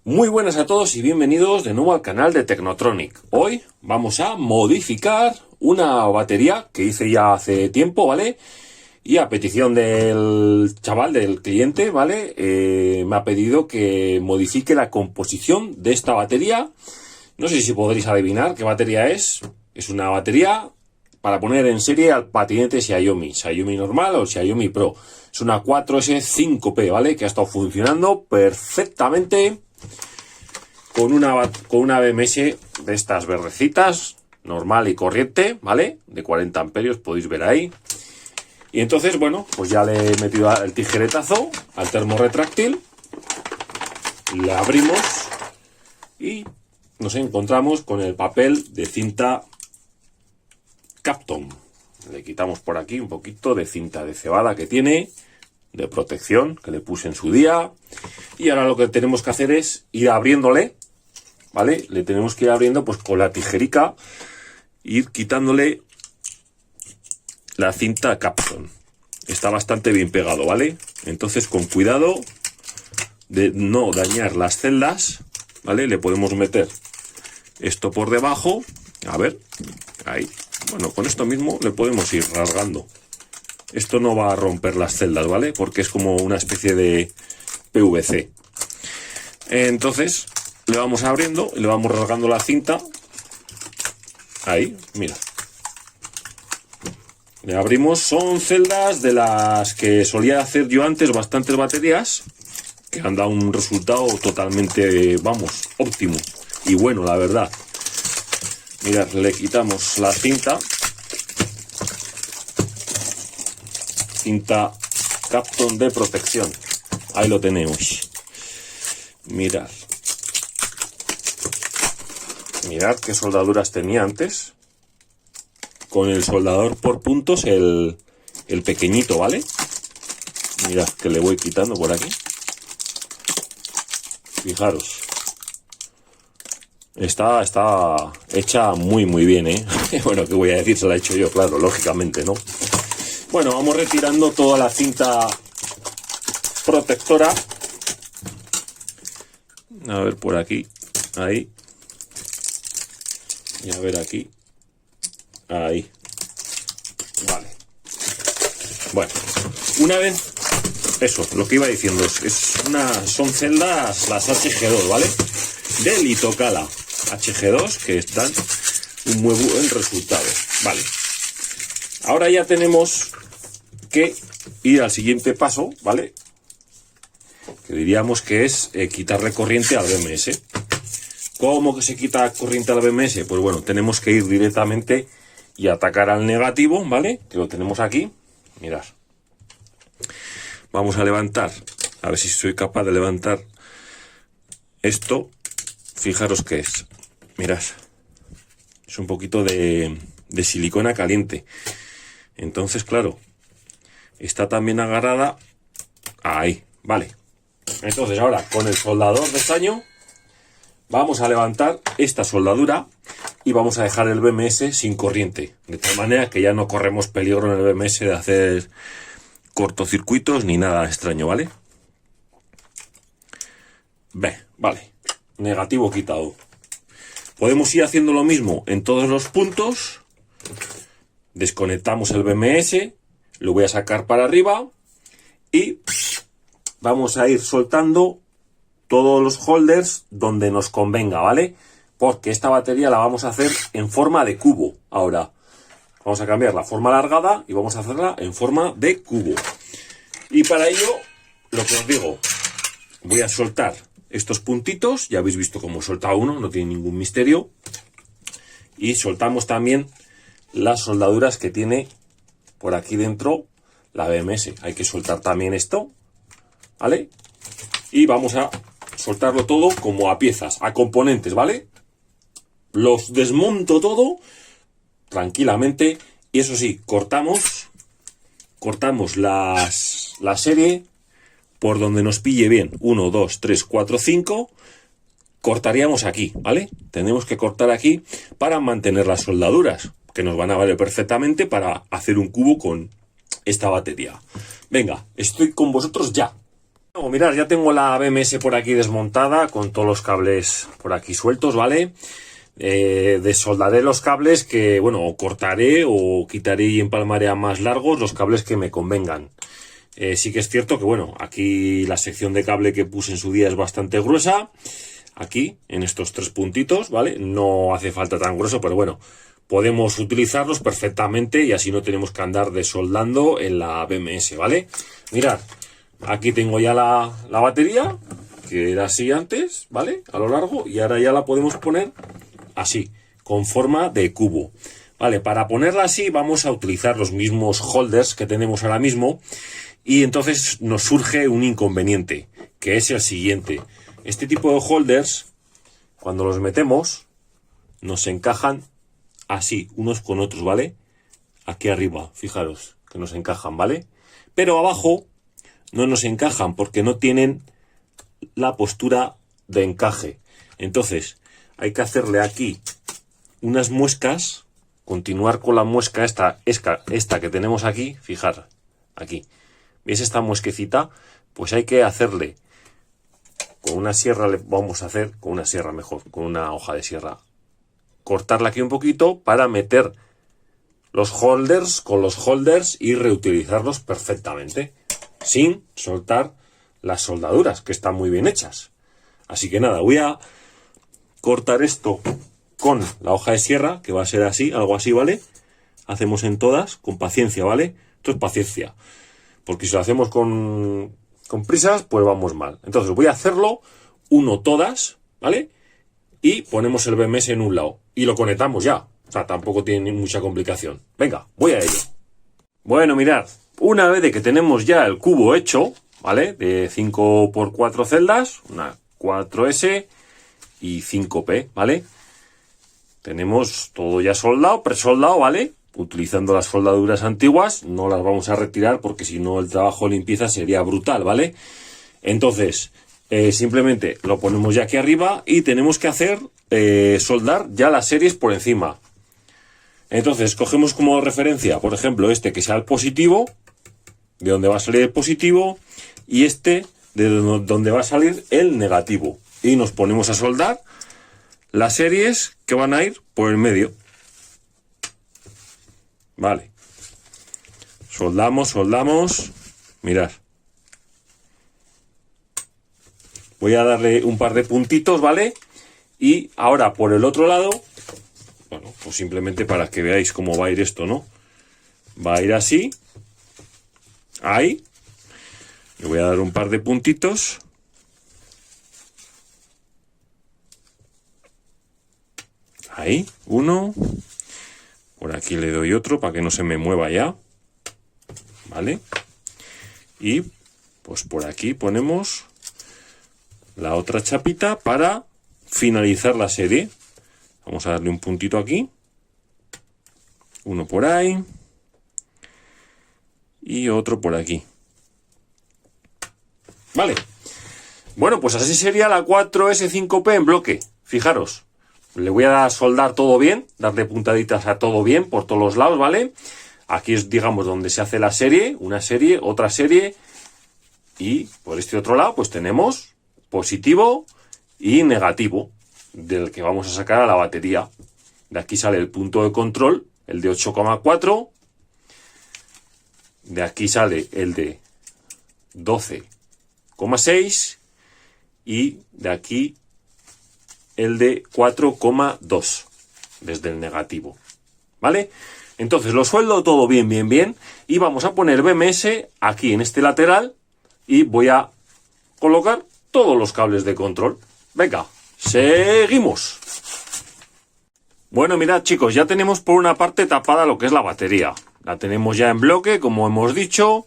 Muy buenas a todos y bienvenidos de nuevo al canal de Technotronic. Hoy vamos a modificar una batería que hice ya hace tiempo, ¿vale? Y a petición del chaval, del cliente, ¿vale? Me ha pedido que modifique la composición de esta batería. No sé si podréis adivinar qué batería es. Es una batería para poner en serie al patinete Xiaomi normal o Xiaomi Pro. Es una 4S5P, ¿vale? Que ha estado funcionando perfectamente con una BMS de estas verdecitas, normal y corriente, ¿vale? De 40 amperios, podéis ver ahí. Y entonces, bueno, pues ya le he metido el tijeretazo al termo retráctil. La abrimos y nos encontramos con el papel de cinta Kapton. Le quitamos por aquí un poquito de cinta de cebada que tiene, de protección, que le puse en su día. Y ahora lo que tenemos que hacer es ir abriéndole, ¿vale? Le tenemos que ir abriendo pues con la tijerica, ir quitándole la cinta Kapton. Está bastante bien pegado, ¿vale? Entonces con cuidado de no dañar las celdas, ¿vale? Le podemos meter esto por debajo, a ver, ahí. Bueno, con esto mismo le podemos ir rasgando. Esto no va a romper las celdas, ¿vale? Porque es como una especie de PVC. Entonces le vamos abriendo y le vamos rasgando la cinta. Ahí, mira. Le abrimos, son celdas de las que solía hacer yo antes, bastantes baterías, que han dado un resultado totalmente, vamos, óptimo. Y bueno, la verdad. Mirad, le quitamos la cinta. Cinta Kapton de protección. Ahí lo tenemos. Mirad. Mirad qué soldaduras tenía antes. Con el soldador por puntos, el pequeñito, ¿vale? Mirad que le voy quitando por aquí. Fijaros. Está hecha muy bien, ¿eh? Bueno, ¿qué voy a decir? Se la he hecho yo, claro, lógicamente, ¿no? Bueno, vamos retirando toda la cinta protectora. A ver por aquí, ahí. Y a ver aquí. Ahí. Vale. Bueno, una vez... Eso, lo que iba diciendo, son celdas, las HG2, ¿vale? De Litocala HG2, que están un muy buen resultado. Vale. Ahora ya tenemos que ir al siguiente paso, ¿vale? Que diríamos que es quitarle corriente al BMS. ¿Cómo que se quita corriente al BMS? Pues bueno, tenemos que ir directamente y atacar al negativo, ¿vale? Que lo tenemos aquí. Mirad. Vamos a levantar, a ver si soy capaz de levantar esto. Fijaros qué es. Mirad. Es un poquito de silicona caliente. Entonces, claro, está también agarrada ahí, vale. Entonces ahora con el soldador de estaño vamos a levantar esta soldadura y vamos a dejar el BMS sin corriente, de tal manera que ya no corremos peligro en el BMS de hacer cortocircuitos ni nada extraño, ¿vale? Vale, negativo quitado. Podemos ir haciendo lo mismo en todos los puntos. Desconectamos el BMS, lo voy a sacar para arriba y vamos a ir soltando todos los holders donde nos convenga, ¿vale? Porque esta batería la vamos a hacer en forma de cubo. Ahora vamos a cambiar la forma alargada y vamos a hacerla en forma de cubo. Y para ello, lo que os digo, voy a soltar estos puntitos. Ya habéis visto cómo he soltado uno, no tiene ningún misterio. Y soltamos también las soldaduras que tiene por aquí dentro la BMS. Hay que soltar también esto, ¿vale? Y vamos a soltarlo todo como a piezas, a componentes, ¿vale? Los desmonto todo tranquilamente y eso sí, cortamos la serie por donde nos pille bien. 1, 2, 3, 4, 5. Cortaríamos aquí, ¿vale? Tenemos que cortar aquí para mantener las soldaduras, que nos van a valer perfectamente para hacer un cubo con esta batería. Venga, estoy con vosotros ya. Bueno, mirad, ya tengo la BMS por aquí desmontada con todos los cables por aquí sueltos, ¿vale? Desoldaré los cables que, bueno, o cortaré o quitaré y empalmaré a más largos los cables que me convengan. Sí que es cierto que, bueno, aquí la sección de cable que puse en su día es bastante gruesa. Aquí, en estos 3 puntitos, ¿vale? No hace falta tan grueso, pero bueno, podemos utilizarlos perfectamente y así no tenemos que andar desoldando en la BMS, ¿vale? Mirad, aquí tengo ya la batería, que era así antes, ¿vale? A lo largo, y ahora ya la podemos poner así, con forma de cubo. Vale, para ponerla así vamos a utilizar los mismos holders que tenemos ahora mismo y entonces nos surge un inconveniente, que es el siguiente. Este tipo de holders, cuando los metemos, nos encajan así, unos con otros, ¿vale? Aquí arriba, fijaros, que nos encajan, ¿vale? Pero abajo no nos encajan porque no tienen la postura de encaje. Entonces, hay que hacerle aquí unas muescas, continuar con la muesca esta que tenemos aquí, fijar, aquí. ¿Veis esta muesquecita? Pues hay que hacerle con una sierra, vamos a hacer con una sierra mejor, con una hoja de sierra. Cortarla aquí un poquito para meter los holders con los holders y reutilizarlos perfectamente, sin soltar las soldaduras, que están muy bien hechas. Así que nada, voy a cortar esto con la hoja de sierra, que va a ser así, algo así, ¿vale? Hacemos en todas, con paciencia, ¿vale? Esto es paciencia, porque si lo hacemos con prisas, pues vamos mal. Entonces voy a hacerlo, uno todas, ¿vale? Y ponemos el BMS en un lado, y lo conectamos ya. O sea, tampoco tiene mucha complicación. Venga, voy a ello. Bueno, mirad, una vez de que tenemos ya el cubo hecho, ¿vale? De 5 por 4 celdas, una 4S y 5P, ¿vale? Tenemos todo ya soldado, presoldado, ¿vale? Utilizando las soldaduras antiguas, no las vamos a retirar porque si no el trabajo de limpieza sería brutal, ¿vale? Entonces, simplemente lo ponemos ya aquí arriba y tenemos que hacer, soldar ya las series por encima. Entonces, cogemos como referencia, por ejemplo, este que sea el positivo, de donde va a salir el positivo, y este de donde va a salir el negativo. Y nos ponemos a soldar las series que van a ir por el medio. Vale. Soldamos. Mirad. Voy a darle un par de puntitos, ¿vale? Y ahora por el otro lado, bueno, pues simplemente para que veáis cómo va a ir esto, ¿no? Va a ir así. Ahí. Le voy a dar un par de puntitos. Ahí, uno. Por aquí le doy otro para que no se me mueva ya. ¿Vale? Y pues por aquí ponemos la otra chapita para finalizar la serie. Vamos a darle un puntito aquí. Uno por ahí. Y otro por aquí. Vale. Bueno, pues así sería la 4S5P en bloque. Fijaros. Le voy a soldar todo bien, darle puntaditas a todo bien por todos los lados, ¿vale? Aquí es, digamos, donde se hace la serie, una serie, otra serie. Y por este otro lado, pues tenemos positivo y negativo, del que vamos a sacar a la batería. De aquí sale el punto de control, el de 8,4. De aquí sale el de 12,6. Y de aquí el de 4,2 desde el negativo, ¿vale? Entonces lo sueldo todo bien y vamos a poner BMS aquí en este lateral y voy a colocar todos los cables de control. Venga, seguimos. Bueno, mirad chicos, ya tenemos por una parte tapada lo que es la batería. La tenemos ya en bloque, como hemos dicho,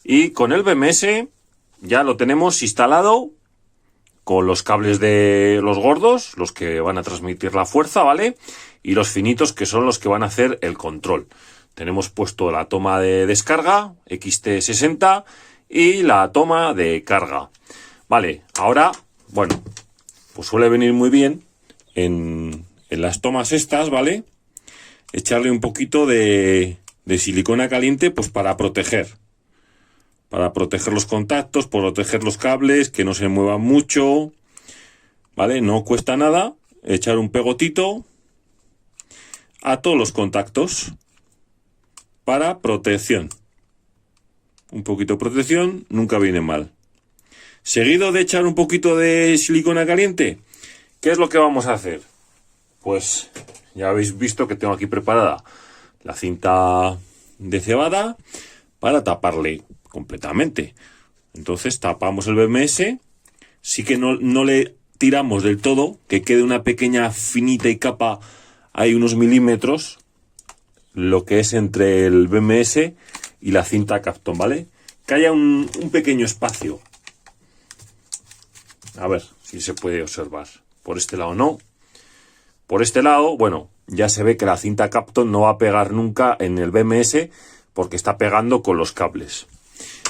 y con el BMS ya lo tenemos instalado con los cables de los gordos, los que van a transmitir la fuerza, ¿vale? Y los finitos, que son los que van a hacer el control. Tenemos puesto la toma de descarga, XT60, y la toma de carga. Vale, ahora, bueno, pues suele venir muy bien en las tomas estas, ¿vale? Echarle un poquito de silicona caliente, pues para proteger para proteger los contactos, proteger los cables, que no se muevan mucho, ¿vale? No cuesta nada echar un pegotito a todos los contactos para protección. Un poquito de protección nunca viene mal. Seguido de echar un poquito de silicona caliente, ¿qué es lo que vamos a hacer? Pues ya habéis visto que tengo aquí preparada la cinta de cebada para taparle completamente. Entonces tapamos el BMS, sí que no le tiramos del todo, que quede una pequeña finita y capa, hay unos milímetros, lo que es entre el BMS y la cinta Kapton, ¿vale? Que haya un pequeño espacio. A ver si se puede observar. Por este lado no. Por este lado, bueno, ya se ve que la cinta Kapton no va a pegar nunca en el BMS porque está pegando con los cables.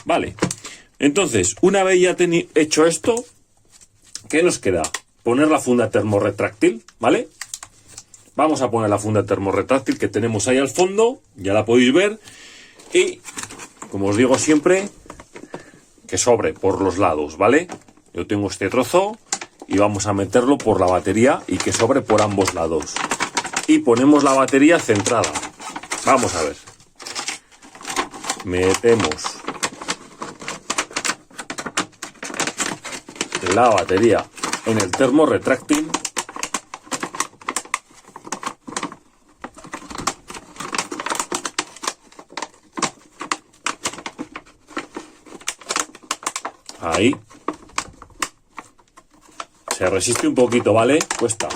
Vale, entonces, una vez ya hecho esto, ¿qué nos queda? Poner la funda termorretráctil, ¿vale? Vamos a poner la funda termorretráctil que tenemos ahí al fondo, ya la podéis ver. Y, como os digo siempre, que sobre por los lados, ¿vale? Yo tengo este trozo y vamos a meterlo por la batería y que sobre por ambos lados. Y ponemos la batería centrada. Vamos a ver. Metemos la batería en el termorretráctil. Ahí. Se resiste un poquito, ¿vale? Cuesta.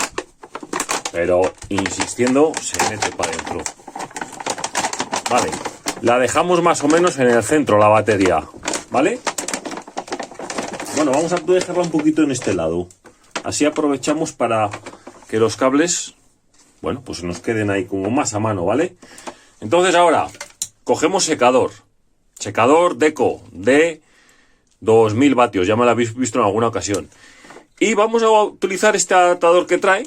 Pero insistiendo, se mete para adentro. Vale. La dejamos más o menos en el centro, la batería. ¿Vale? Bueno, vamos a dejarla un poquito en este lado. Así aprovechamos para que los cables, bueno, pues nos queden ahí como más a mano, ¿vale? Entonces ahora, cogemos secador. Secador Deco de 2000 vatios, ya me lo habéis visto en alguna ocasión. Y vamos a utilizar este adaptador que trae.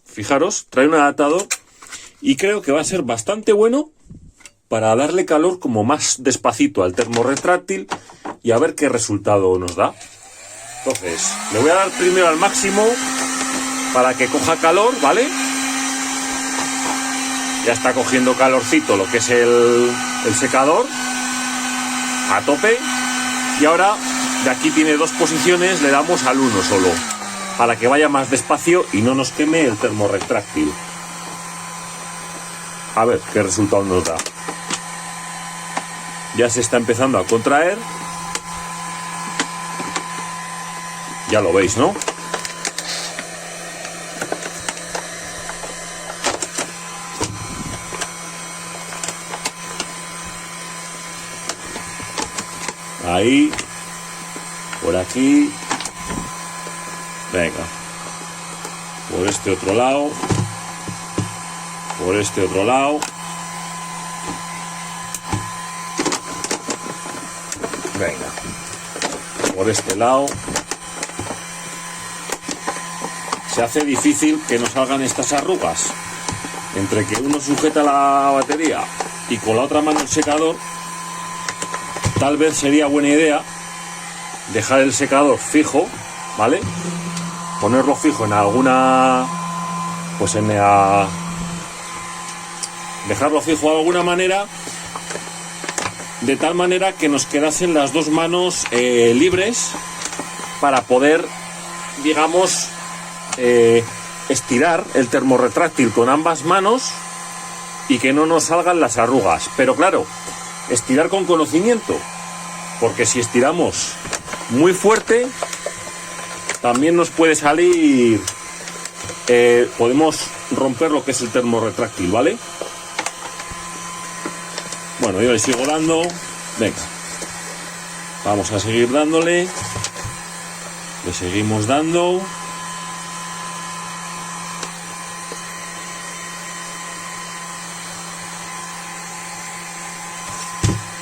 Fijaros, trae un adaptador y creo que va a ser bastante bueno para darle calor como más despacito al termorretráctil y a ver qué resultado nos da. Entonces, le voy a dar primero al máximo para que coja calor, ¿vale? Ya está cogiendo calorcito lo que es el secador a tope. Y ahora, de aquí tiene dos posiciones, le damos al uno solo, para que vaya más despacio y no nos queme el termorretráctil. A ver qué resultado nos da. Ya se está empezando a contraer. Ya lo veis, ¿no? Ahí, por aquí, venga, por este otro lado, por este otro lado, venga, por este lado. Se hace difícil que nos salgan estas arrugas, entre que uno sujeta la batería y con la otra mano el secador. Tal vez sería buena idea dejar el secador fijo, ¿vale? Ponerlo fijo en alguna, pues dejarlo fijo de alguna manera, de tal manera que nos quedasen las dos manos libres para poder, digamos, estirar el termorretráctil con ambas manos y que no nos salgan las arrugas. Pero claro, estirar con conocimiento, porque si estiramos muy fuerte también nos puede salir, podemos romper lo que es el termorretráctil, ¿vale? Bueno, yo le sigo dando. Venga, vamos a seguir dándole, le seguimos dando.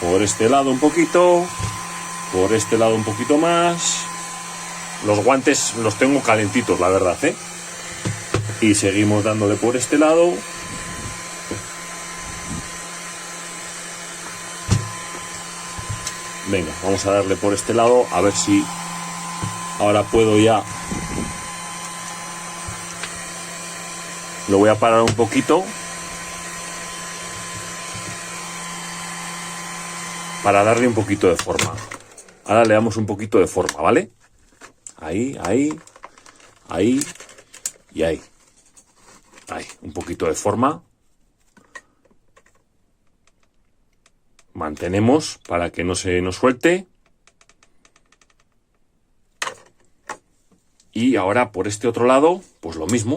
Por este lado un poquito, por este lado un poquito más. Los guantes los tengo calentitos, la verdad, ¿eh? Y seguimos dándole por este lado. Venga, vamos a darle por este lado, a ver si ahora puedo ya. Lo voy a parar un poquito para darle un poquito de forma. Ahora le damos un poquito de forma, ¿vale? Ahí, ahí, ahí y ahí. Ahí, un poquito de forma. Mantenemos para que no se nos suelte. Y ahora por este otro lado, pues lo mismo.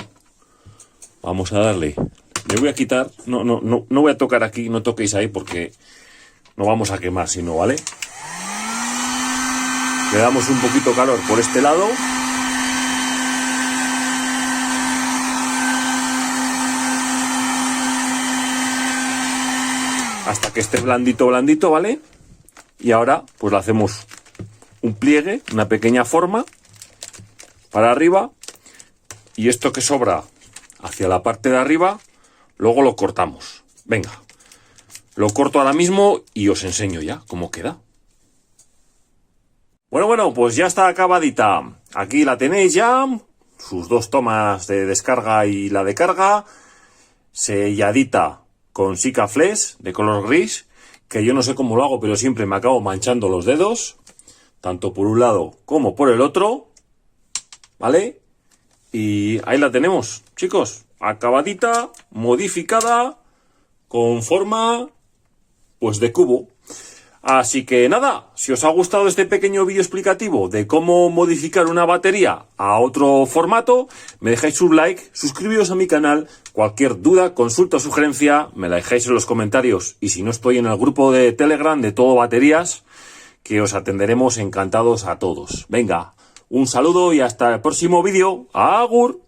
Vamos a darle. Le voy a quitar. No voy a tocar aquí, no toquéis ahí porque no vamos a quemar, sino, ¿vale? Le damos un poquito calor por este lado. Hasta que esté blandito, blandito, ¿vale? Y ahora pues le hacemos un pliegue, una pequeña forma para arriba. Y esto que sobra hacia la parte de arriba, luego lo cortamos. Venga, lo corto ahora mismo y os enseño ya cómo queda. Bueno, pues ya está acabadita. Aquí la tenéis ya, sus dos tomas de descarga y la de carga, selladita con Sikaflex de color gris, que yo no sé cómo lo hago, pero siempre me acabo manchando los dedos, tanto por un lado como por el otro, ¿vale? Y ahí la tenemos, chicos, acabadita, modificada, con forma, pues de cubo. Así que nada, si os ha gustado este pequeño vídeo explicativo de cómo modificar una batería a otro formato, me dejáis un like, suscribiros a mi canal, cualquier duda, consulta o sugerencia, me la dejáis en los comentarios y si no estoy en el grupo de Telegram de Todo Baterías, que os atenderemos encantados a todos. Venga, un saludo y hasta el próximo vídeo. ¡Agur!